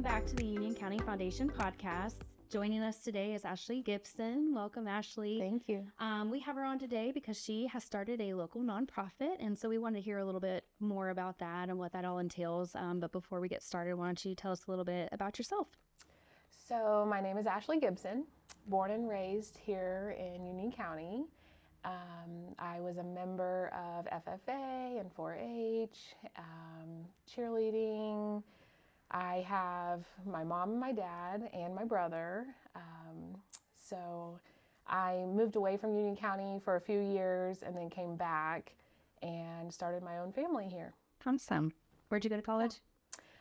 welcome back to the Union County Foundation podcast. Joining us today is Ashley Gibson. Welcome, Ashley. Thank you. We have her on today because she has started a local nonprofit, and so we wanted to hear a little bit more about that and what that all entails. But before we get started, why don't you tell us a little bit about yourself? So my name is Ashley Gibson, born and raised here in Union County. I was a member of FFA and 4-H, cheerleading. I have my mom and my dad and my brother. So I moved away from Union County for a few years and then came back and started my own family here. Awesome. Where'd you go to college?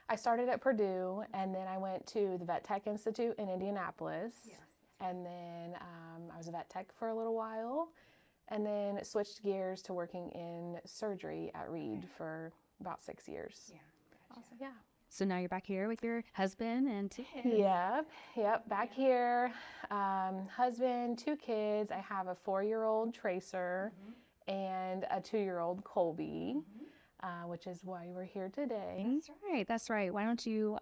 I started at Purdue, and then I went to the Vet Tech Institute in Indianapolis. Yes. And then I was a vet tech for a little while, and then switched gears to working in surgery at Reed for about 6 years. Yeah. Gotcha. Yeah. So now you're back here with your husband and 2 kids. Yep, back here. Husband, 2 kids. I have a 4-year-old Tracer and a 2-year-old Colbie, which is why we're here today. That's right. Why don't you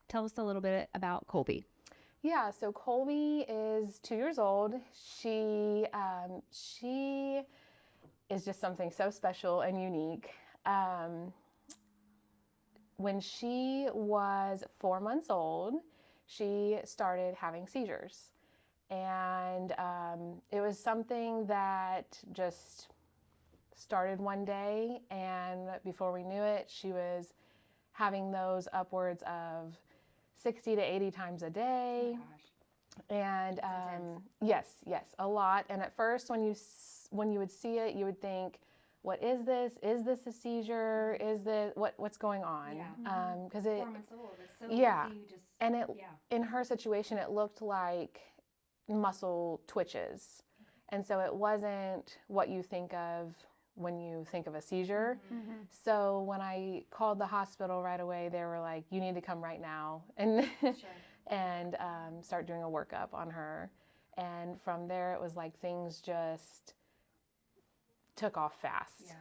tell us a little bit about Colbie? Yeah, so Colbie is 2 years old. She is just something so special and unique. When she was 4 months old, she started having seizures. And it was something that just started one day, and before we knew it, she was having those upwards of 60 to 80 times a day. Oh and yes, a lot. And at first, when you would see it, you would think, what is this? Is this a seizure? Is this what's going on? Yeah. Because 4 months old. It's so in her situation, it looked like muscle twitches, and so it wasn't what you think of when you think of a seizure. So when I called the hospital right away, they were like, "You need to come right now and and start doing a workup on her." And from there, it was like things just took off fast.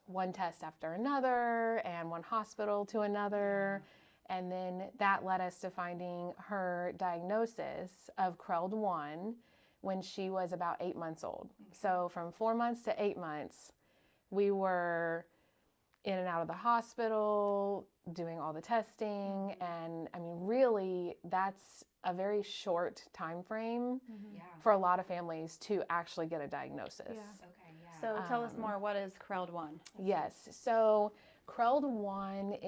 One test after another, and one hospital to another. And then that led us to finding her diagnosis of CRELD1 when she was about 8 months old. So from 4 months to 8 months, we were in and out of the hospital, doing all the testing. And I mean, really, that's a very short time frame for a lot of families to actually get a diagnosis. So tell us more, what is CRELD1? Yes, so CRELD1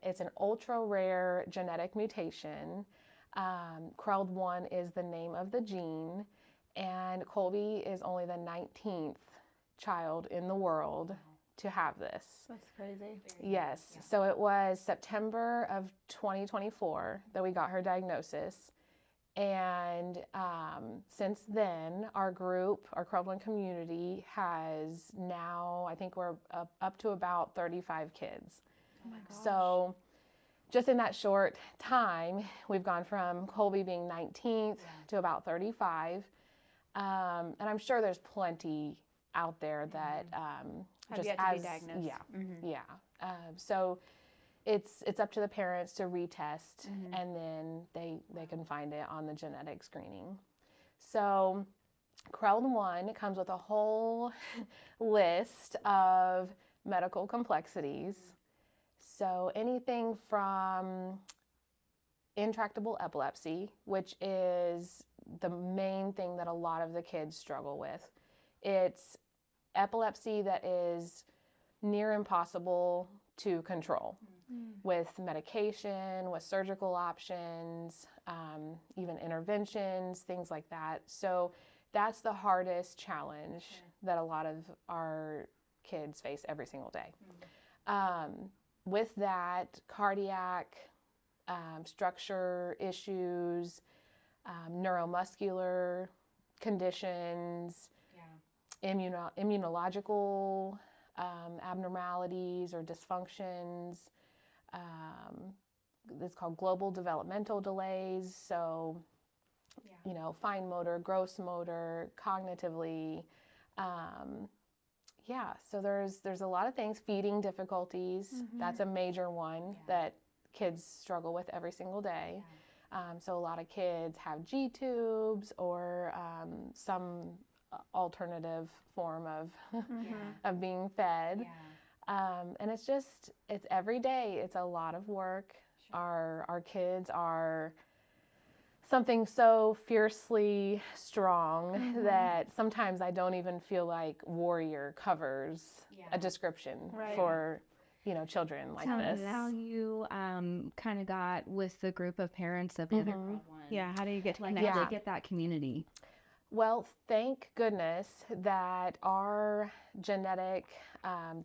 it's an ultra rare genetic mutation. CRELD1 is the name of the gene, and Colbie is only the 19th child in the world to have this. That's crazy. Yes, so it was September of 2024 that we got her diagnosis. And since then, our group, our CRELD1 community, has now, I think we're up to about 35 kids. Oh my gosh. So just in that short time, we've gone from Colbie being 19th to about 35. And I'm sure there's plenty out there that have yet to be diagnosed. So it's up to the parents to retest, and then they can find it on the genetic screening. So CRELD1 comes with a whole list of medical complexities. So anything from intractable epilepsy, which is the main thing that a lot of the kids struggle with. It's epilepsy that is near impossible to control. With medication, with surgical options, even interventions, things like that. So that's the hardest challenge that a lot of our kids face every single day. With that, cardiac structure issues, neuromuscular conditions, immunological abnormalities or dysfunctions. It's called global developmental delays. So, fine motor, gross motor, cognitively. So there's a lot of things. Feeding difficulties, that's a major one that kids struggle with every single day. So a lot of kids have G-tubes or some alternative form of of being fed. And it's every day. It's a lot of work. Our kids are something so fiercely strong that sometimes I don't even feel like warrior covers a description for children like this. How you kind of got with the group of parents of the other one. Yeah, how do you get to Like, how to get that community? Well, thank goodness that our genetic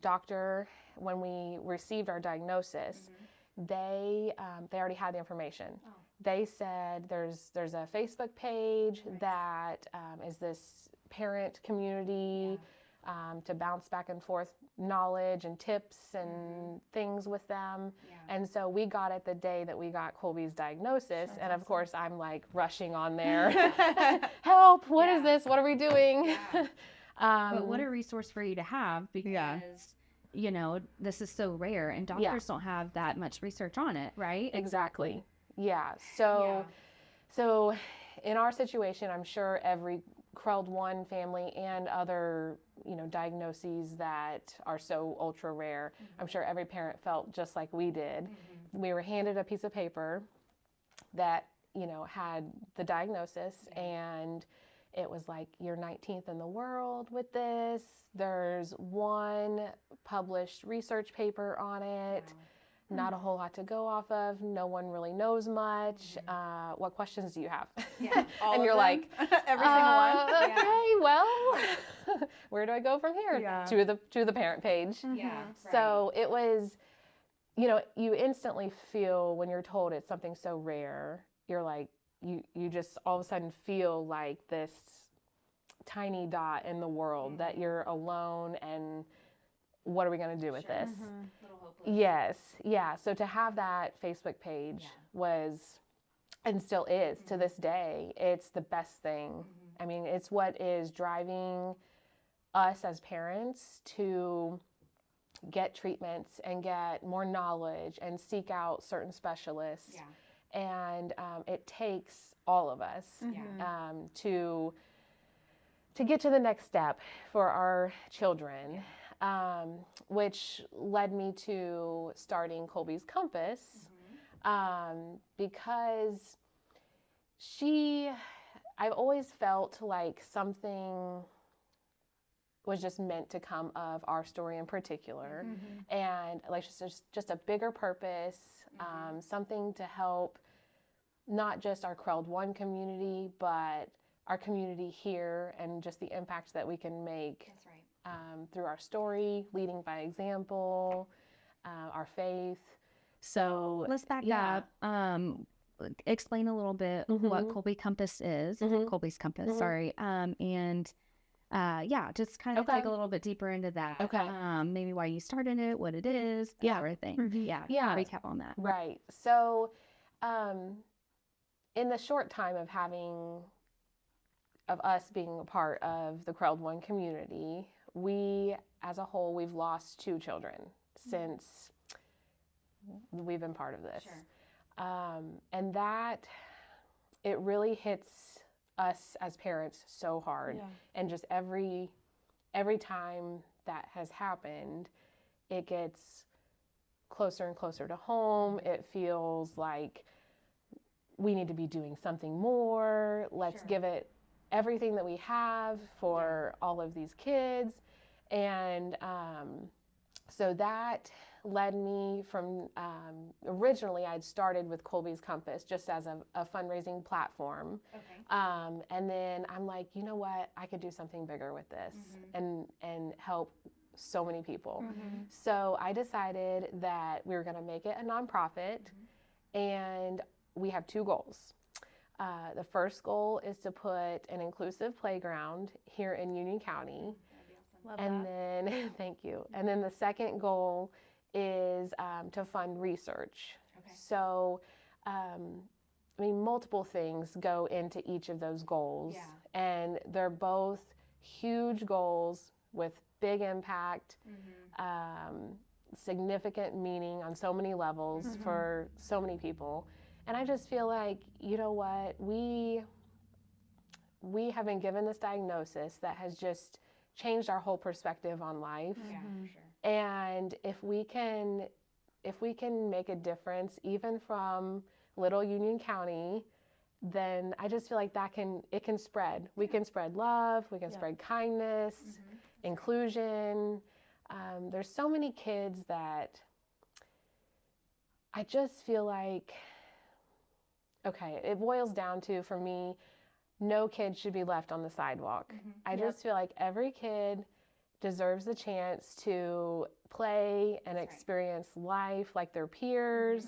doctor, when we received our diagnosis, they already had the information. They said there's a Facebook page that is this parent community to bounce back and forth knowledge and tips and things with them. And so we got it the day that we got Colbie's diagnosis. And of course, I'm like rushing on there. Help, what is this? What are we doing? But what a resource for you to have, because this is so rare and doctors don't have that much research on it, right? Exactly. Yeah. So in our situation, I'm sure every CRELD1 family and other, diagnoses that are so ultra rare, I'm sure every parent felt just like we did. We were handed a piece of paper that, had the diagnosis, and it was like, you're 19th in the world with this. There's one published research paper on it. Not a whole lot to go off of. No one really knows much. What questions do you have? And you're like, every single one. Okay, well, where do I go from here? To the parent page. So it was, you instantly feel when you're told it's something so rare. You're like, you just all of a sudden feel like this tiny dot in the world that you're alone, and what are we going to do with this? Yes. Yeah. So to have that Facebook page was, and still is to this day, it's the best thing. I mean, it's what is driving us as parents to get treatments and get more knowledge and seek out certain specialists. And it takes all of us to get to the next step for our children. Which led me to starting Colbie's Compass, because I've always felt like something was just meant to come of our story in particular, and like just a bigger purpose, something to help not just our CRELD1 community, but our community here, and just the impact that we can make. Through our story, leading by example, our faith. So let's back up. Explain a little bit what Colbie Compass is. Colbie's Compass, sorry. And just kind of dig a little bit deeper into that. Maybe why you started it, what it is, that sort of thing. Recap on that. Right. So in the short time of us being a part of the CRELD1 community, we, as a whole, we've lost 2 children since we've been part of this. And that, it really hits us as parents so hard. And just every time that has happened, it gets closer and closer to home. It feels like we need to be doing something more. Let's give it everything that we have for all of these kids. And so that led me from, originally I'd started with Colbie's Compass just as a fundraising platform. And then I'm like, you know what, I could do something bigger with this and help so many people. So I decided that we were going to make it a nonprofit, and we have 2 goals. The first goal is to put an inclusive playground here in Union County. Then, thank you. And then the second goal is to fund research. So, multiple things go into each of those goals. And they're both huge goals with big impact. significant meaning on so many levels for so many people. And I just feel like, you know what, we have been given this diagnosis that has just changed our whole perspective on life. Yeah, for sure. And if we can make a difference, even from Little Union County, then I just feel like it can spread. We can spread love, we can spread kindness, inclusion. There's so many kids that I just feel like, okay, it boils down to, for me, no kid should be left on the sidewalk. I just feel like every kid deserves the chance to play and experience life like their peers.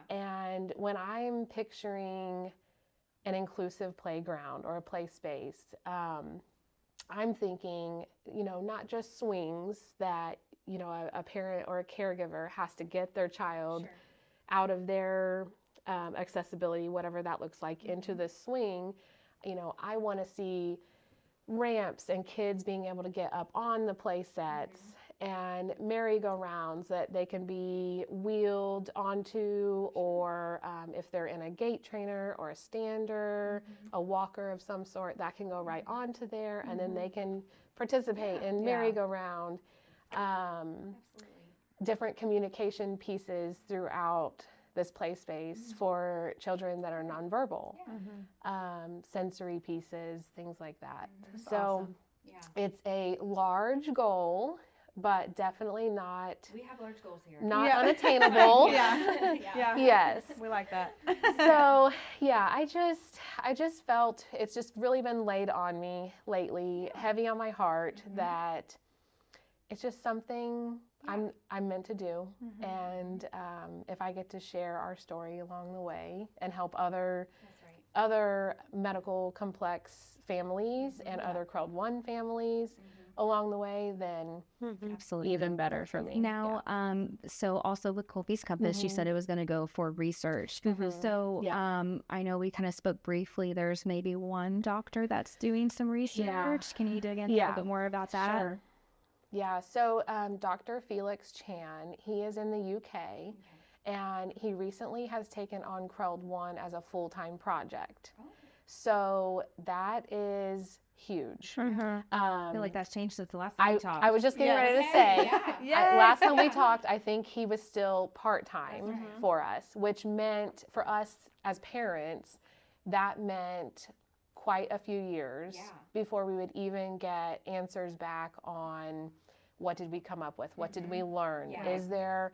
And when I'm picturing an inclusive playground or a play space, I'm thinking, not just swings that, a parent or a caregiver has to get their child out of their accessibility, whatever that looks like, into this swing. I want to see ramps and kids being able to get up on the play sets and merry-go-rounds that they can be wheeled onto, or if they're in a gait trainer or a stander, a walker of some sort, that can go right onto there, and then they can participate in merry-go-round. Different communication pieces throughout this play space for children that are nonverbal, sensory pieces, things like that. That's so awesome. It's a large goal, but definitely not. We have large goals here. Not unattainable. Yes, we like that. So I just felt it's just really been laid on me lately, heavy on my heart, that it's just something I'm meant to do. And if I get to share our story along the way and help other medical complex families and other Crowd 1 families along the way, then absolutely even better for me. Now, so also with Colbie's Compass, you said it was going to go for research. So I know we kind of spoke briefly. There's maybe one doctor that's doing some research. Can you dig in a little bit more about that? Sure. Yeah, so Dr. Felix Chan, he is in the UK, and he recently has taken on Crowd 1 as a full-time project. So that is huge. I feel like that's changed since the last time we talked. I was just getting ready to say, last time we talked, I think he was still part-time for us, which meant for us as parents, that meant quite a few years before we would even get answers back on what did we come up with, what did we learn, is there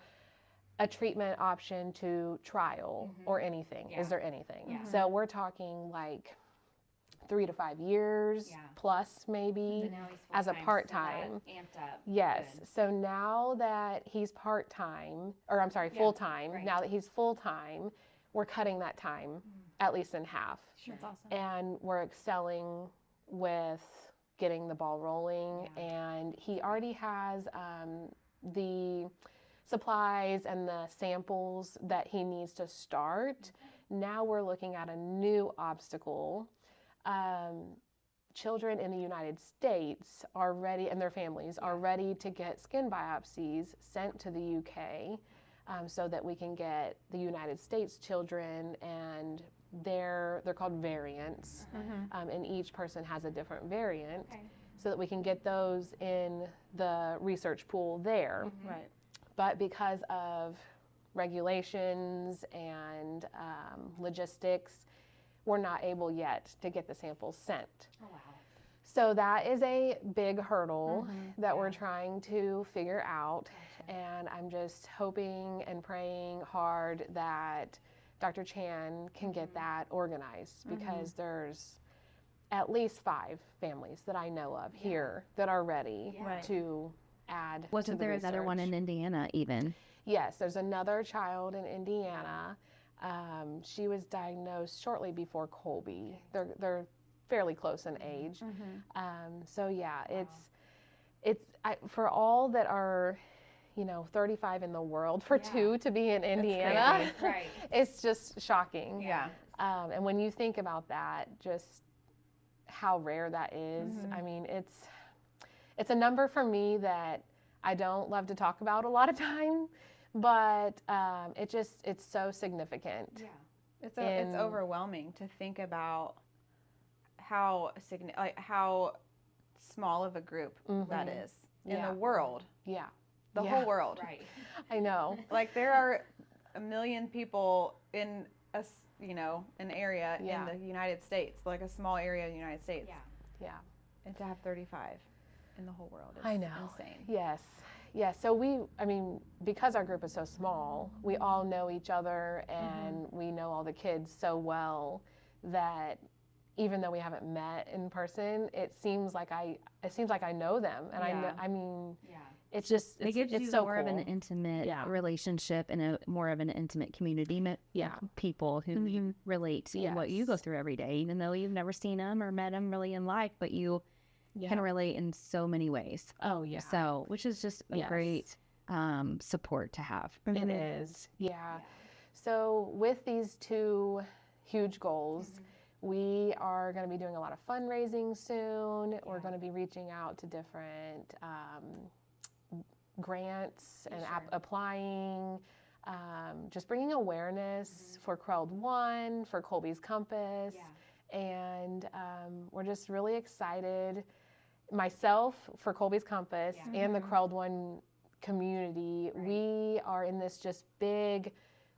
a treatment option to trial or anything, is there anything? So we're talking like 3 to 5 years plus maybe as a part-time. Amped up. Yes. So now that he's part-time, or I'm sorry, full-time, now that he's full-time, we're cutting that time at least in half. Sure. That's awesome. And we're excelling with getting the ball rolling. And he already has the supplies and the samples that he needs to start. Now we're looking at a new obstacle. Children in the United States are ready, and their families are ready to get skin biopsies sent to the UK so that we can get the United States children, and they're called variants, and each person has a different variant, so that we can get those in the research pool there. Right. But because of regulations and logistics, we're not able yet to get the samples sent. Oh, wow. So that is a big hurdle that we're trying to figure out. And I'm just hoping and praying hard that Dr. Chan can get that organized, because there's at least 5 families that I know of here that are ready to add. Wasn't there another one in Indiana even? Yes, there's another child in Indiana. She was diagnosed shortly before Colbie. They're fairly close in age. So yeah, it's for all that are, 35 in the world, for 2 to be in Indiana, it's just shocking. Yeah. And when you think about that, just how rare that is, I mean, it's a number for me that I don't love to talk about a lot of time, but it's so significant. Yeah. It's overwhelming to think about how small of a group that is in the world. Yeah. The whole world. Right. I know. Like there are 1 million people in an area in the United States, like a small area in the United States. Yeah. And to have 35 in the whole world is I know. insane. Yes. So because our group is so small, we all know each other and we know all the kids so well that even though we haven't met in person, it seems like I know them, and it's just it gives you so more cool. of an intimate relationship and more of an intimate community. People who relate to what you go through every day, even though you've never seen them or met them really in life, but you can relate in so many ways. Oh yeah. So, which is just a great support to have. It is. Yeah. So with these 2 huge goals, we are going to be doing a lot of fundraising soon. We're going to be reaching out to different grants and applying, just bringing awareness for Crowd 1, for Colbie's Compass. And we're just really excited, myself for Colbie's Compass and the Crowd 1 community. We are in this just big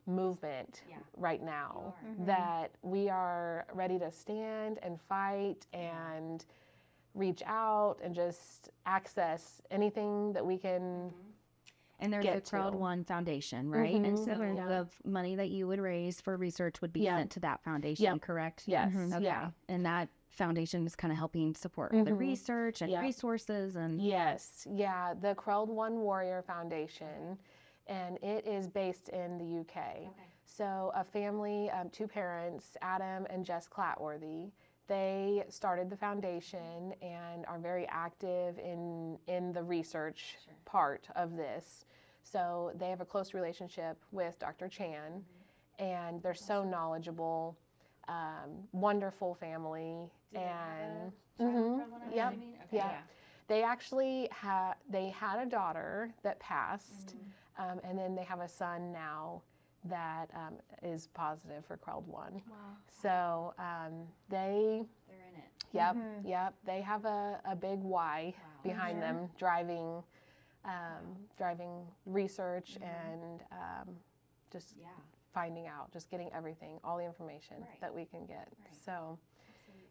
movement right now that we are ready to stand and fight and reach out and just access anything that we can And there's a Crowd 1 Foundation, right? And so the money that you would raise for research would be sent to that foundation, correct? Yes. Okay. Yeah. And that foundation is kind of helping support the research and resources and the Crowd 1 Warrior Foundation, and it is based in the UK. So a family, 2 parents, Adam and Jess Clatworthy, they started the foundation and are very active in the research part of this. So they have a close relationship with Dr. Chan, and they're so knowledgeable, wonderful family. They actually had a daughter that passed, and then they have a son now that is positive for Crowd 1. Wow. So they're in it. Yep. They have a big why behind them, driving research and just finding out, just getting everything, all the information that we can get. So,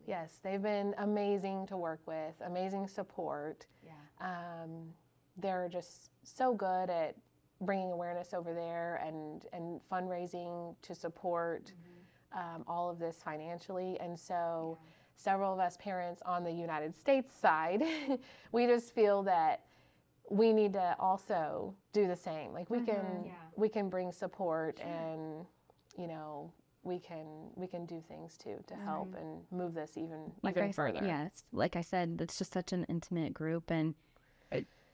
yes, they've been amazing to work with, amazing support. They're just so good at bringing awareness over there and fundraising to support all of this financially. And so several of us parents on the United States side, we just feel that we need to also do the same. Like we can bring support and, we can do things too to help and move this even further. Yes. Like I said, it's just such an intimate group, and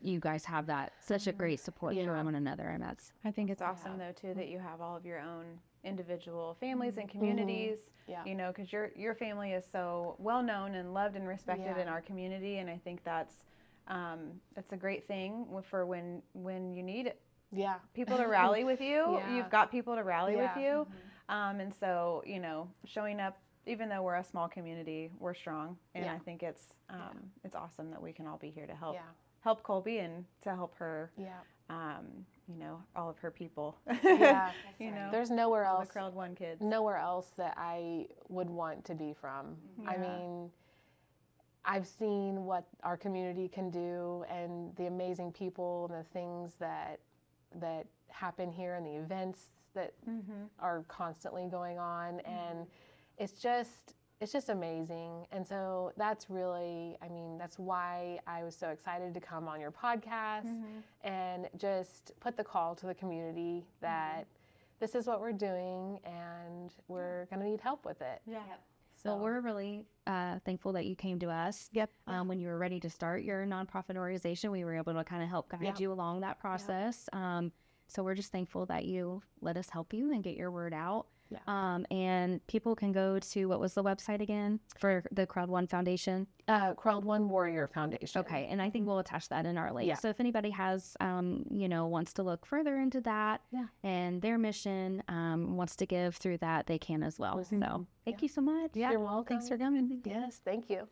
you guys have such a great support for one another, and I think it's awesome though too that you have all of your own individual families and communities, because your family is so well known and loved and respected in our community, and I think that's a great thing for when you need people to rally with you. You've got people to rally with you, and so showing up. Even though we're a small community, we're strong, and I think it's awesome that we can all be here to help Colbie and to help her, all of her people. There's nowhere else, the Crowd 1 kids. Nowhere else that I would want to be from. I mean, I've seen what our community can do and the amazing people and the things that happen here and the events that are constantly going on, and it's just amazing. And so that's why I was so excited to come on your podcast and just put the call to the community that this is what we're doing and we're going to need help with it. So we're really thankful that you came to us. When you were ready to start your nonprofit organization, we were able to kind of help guide you along that process. So we're just thankful that you let us help you and get your word out. And people can go to, what was the website again for the Crowd One Foundation? Crowd One Warrior Foundation. Okay, and I think we'll attach that in our link. Yeah. So if anybody has, wants to look further into that and their mission, wants to give through that, they can as well. So thank you so much. You're welcome. Thanks for coming. Yes, thank you.